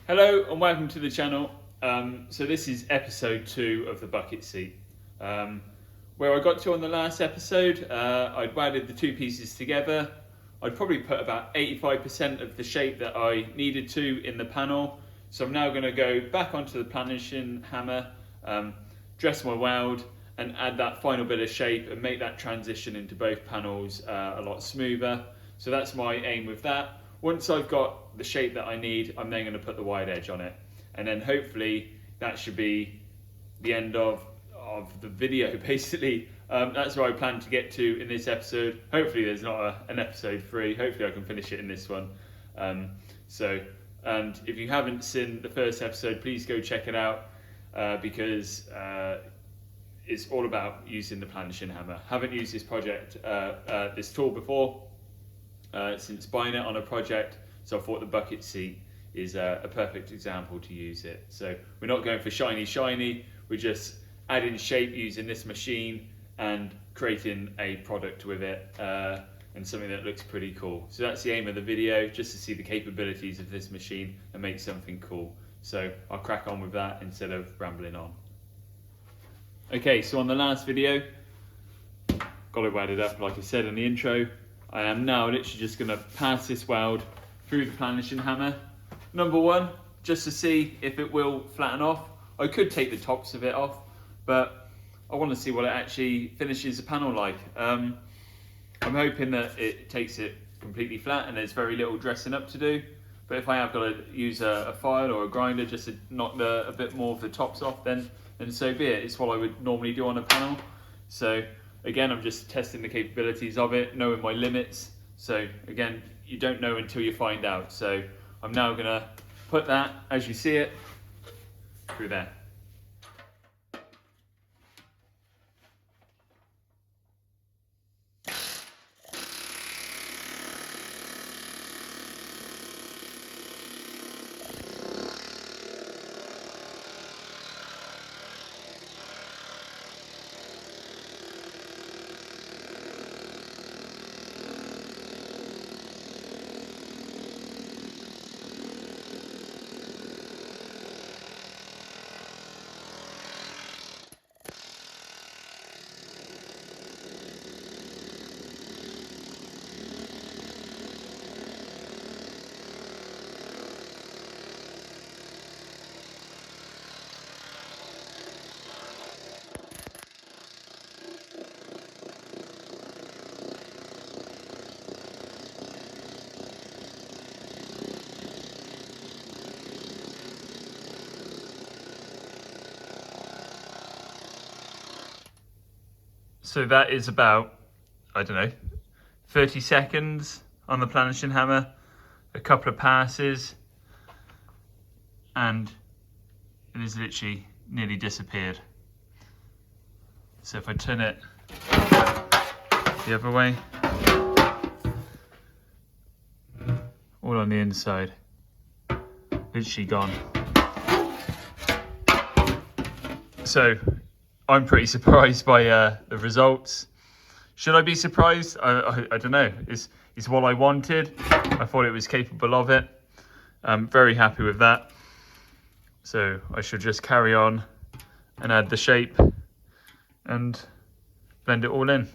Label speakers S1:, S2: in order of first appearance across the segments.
S1: Hello and welcome to the channel. So this is episode 2 of the bucket seat. Where I got to on the last episode, I'd welded the two pieces together. I'd probably put about 85% of the shape that I needed to in the panel. So I'm now going to go back onto the Planishing hammer, dress my weld and add that final bit of shape and make that transition into both panels a lot smoother. So that's my aim with that. Once I've got the shape that I need, I'm then going to put the wide edge on it. And then hopefully that should be the end of the video, basically. That's where I plan to get to in this episode. Hopefully there's not an episode 3. Hopefully I can finish it in this one. And if you haven't seen the first episode, please go check it out because it's all about using the Planishing hammer. Haven't used this tool before. Since buying it on a project, so I thought the bucket seat is a perfect example to use it. So we're not going for shiny, we're just adding shape using this machine and creating a product with it and something that looks pretty cool. So that's the aim of the video, just to see the capabilities of this machine and make something cool. So I'll crack on with that instead of rambling on. Okay, so on the last video, got it welded up like I said in the intro. I am now literally just going to pass this weld through the Planishing hammer. Number one, just to see if it will flatten off. I could take the tops of it off, but I want to see what it actually finishes the panel like. I'm hoping that it takes it completely flat and there's very little dressing up to do. But if I have got to use a file or a grinder just to knock a bit more of the tops off, then so be it. It's what I would normally do on a panel. So again, I'm just testing the capabilities of it, knowing my limits. So again, you don't know until you find out. So I'm now going to put that, as you see it, through there. So that is about, 30 seconds on the Planishing hammer, a couple of passes, and it has literally nearly disappeared. So if I turn it the other way, all on the inside, literally gone. So I'm pretty surprised by the results. Should I be surprised? I don't know. It's what I wanted. I thought it was capable of it. I'm very happy with that. So I should just carry on and add the shape and blend it all in.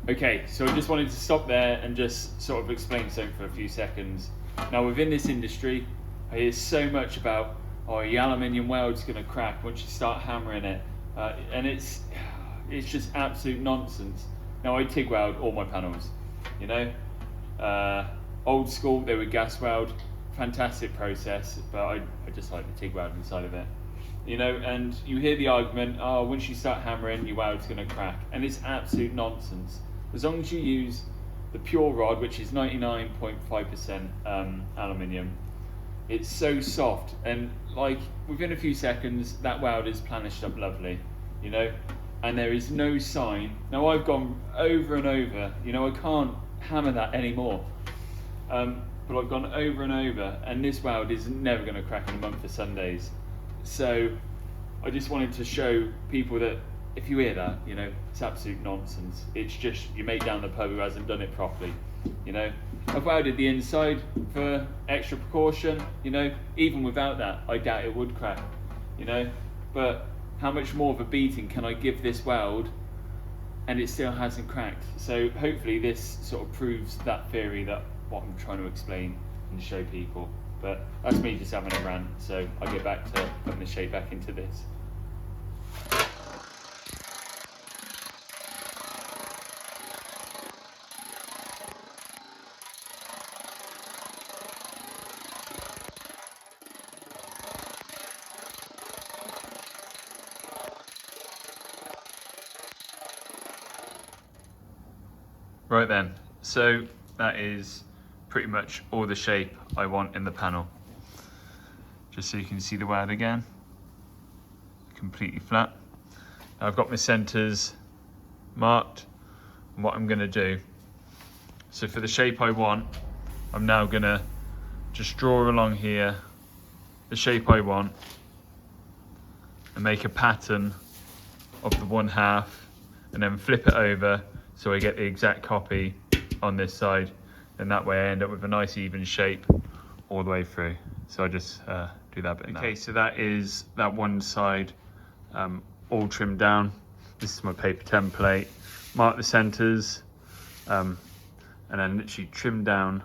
S1: Okay, so I just wanted to stop there and just sort of explain something for a few seconds. Now within this industry, I hear so much about, oh, your aluminium weld's going to crack once you start hammering it. And it's just absolute nonsense. Now I TIG weld all my panels, you know. Old school, they would gas weld. fantastic process, but I just like the TIG welding side of it. You know, and you hear the argument, oh, once you start hammering, your weld's going to crack. And it's absolute nonsense. As long as you use the pure rod, which is 99.5% aluminium, it's so soft. And like within a few seconds, that weld is planished up lovely, you know. And there is no sign. Now I've gone over and over, you know, I can't hammer that anymore. But I've gone over and over, and this weld is never going to crack in a month of Sundays. So I just wanted to show people that if you hear that, you know, it's absolute nonsense. It's just your mate down the pub who hasn't done it properly, you know. I've welded the inside for extra precaution, you know. Even without that, I doubt it would crack, you know. But how much more of a beating can I give this weld and it still hasn't cracked? So hopefully this sort of proves that theory, that what I'm trying to explain and show people. But that's me just having a rant, so I'll get back to putting the shape back into this. Right then, so that is pretty much all the shape I want in the panel. Just so you can see the weld again, completely flat. Now I've got my centers marked and what I'm gonna do. So for the shape I want, I'm now gonna just draw along here the shape I want and make a pattern of the 1/2 and then flip it over so I get the exact copy on this side, and that way I end up with a nice even shape all the way through. So I just do that bit now. Okay, so that is that one side all trimmed down. This is my paper template. Mark the centers and then literally trim down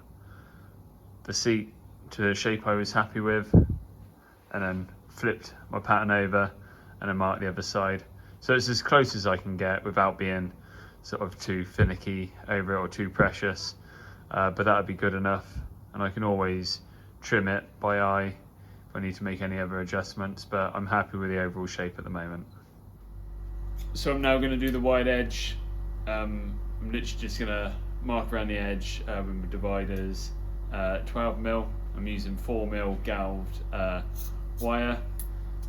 S1: the seat to the shape I was happy with, and then flipped my pattern over and then mark the other side. So it's as close as I can get without being sort of too finicky over it or too precious, but that would be good enough, and I can always trim it by eye if I need to make any other adjustments, but I'm happy with the overall shape at the moment. So I'm now going to do the wide edge. I'm literally just going to mark around the edge with my dividers, 12mm. I'm using 4mm galved wire.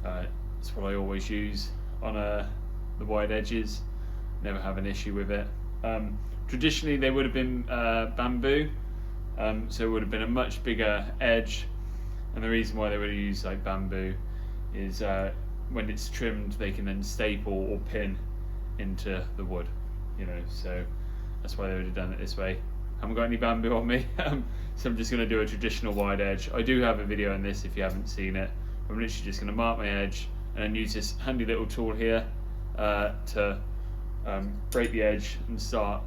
S1: That's what I always use on the wide edges. Never have an issue with it. Traditionally they would have been bamboo, so it would have been a much bigger edge, and the reason why they would have used like bamboo is when it's trimmed they can then staple or pin into the wood, you know, so that's why they would have done it this way. Haven't got any bamboo on me, so I'm just going to do a traditional wide edge. I do have a video on this if you haven't seen it. I'm literally just going to mark my edge and then use this handy little tool here to break the edge and start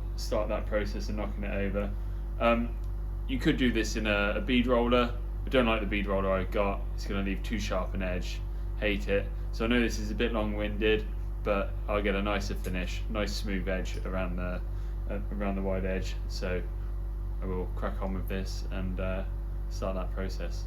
S1: that process of knocking it over. You could do this in a bead roller. I don't like the bead roller I've got. It's going to leave too sharp an edge. Hate it. So I know this is a bit long-winded, but I'll get a nicer finish, nice smooth edge around the wide edge. So I will crack on with this and start that process.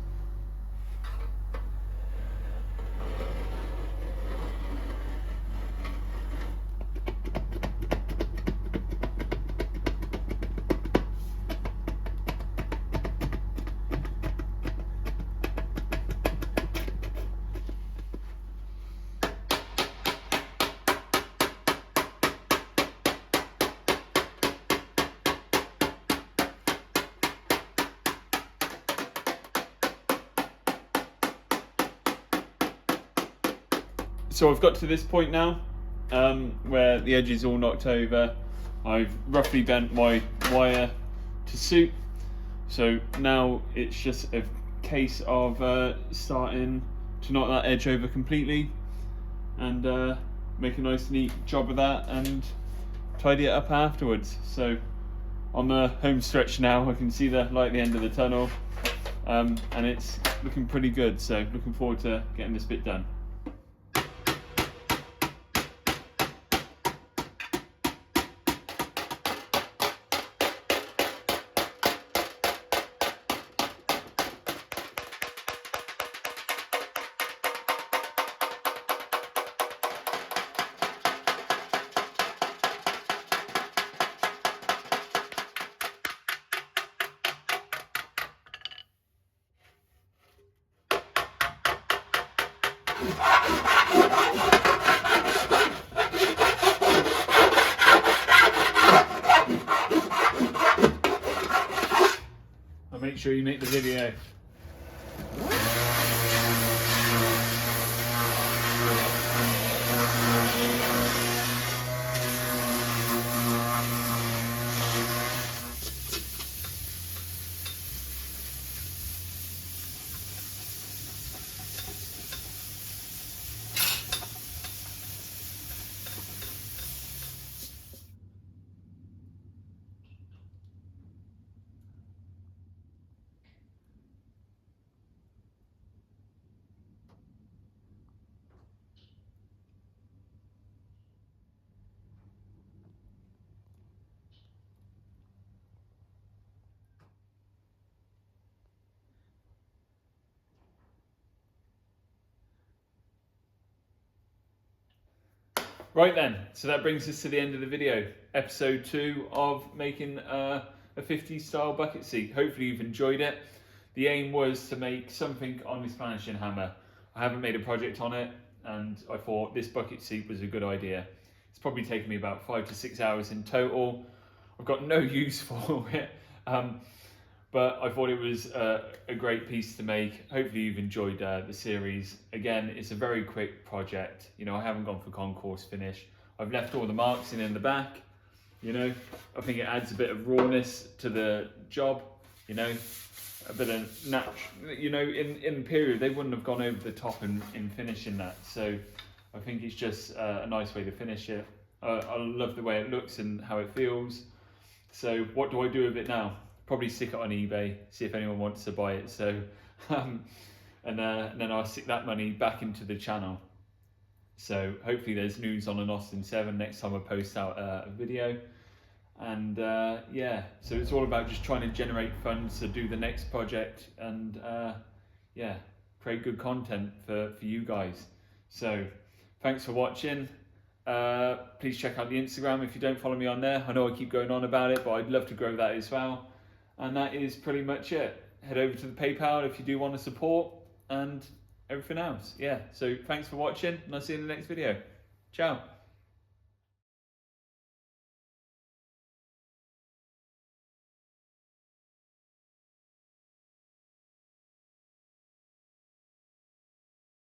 S1: So I've got to this point now where the edge is all knocked over. I've roughly bent my wire to suit. So now it's just a case of starting to knock that edge over completely and make a nice neat job of that and tidy it up afterwards. So on the home stretch now, I can see the light at the end of the tunnel, and it's looking pretty good. So looking forward to getting this bit done. I'll make sure you make the video. Right then, so that brings us to the end of the video. Episode 2 of making a 50s style bucket seat. Hopefully you've enjoyed it. The aim was to make something on this Planishing hammer. I haven't made a project on it, and I thought this bucket seat was a good idea. It's probably taken me about 5 to 6 hours in total. I've got no use for it, but I thought it was a great piece to make. Hopefully you've enjoyed the series. Again, it's a very quick project. You know, I haven't gone for concourse finish. I've left all the marks in the back. You know, I think it adds a bit of rawness to the job. You know, a bit of natural. You know, in period they wouldn't have gone over the top in finishing that. So I think it's just a nice way to finish it. I love the way it looks and how it feels. So what do I do with it now? Probably stick it on eBay, see if anyone wants to buy it. So, and then I'll stick that money back into the channel. So hopefully there's news on an Austin 7 next time I post out a video. And yeah, so it's all about just trying to generate funds to do the next project and yeah, create good content for you guys. So thanks for watching. Please check out the Instagram if you don't follow me on there. I know I keep going on about it, but I'd love to grow that as well. And that is pretty much it. Head over to the PayPal if you do want to support and everything else. Yeah, so thanks for watching and I'll see you in the next video. Ciao.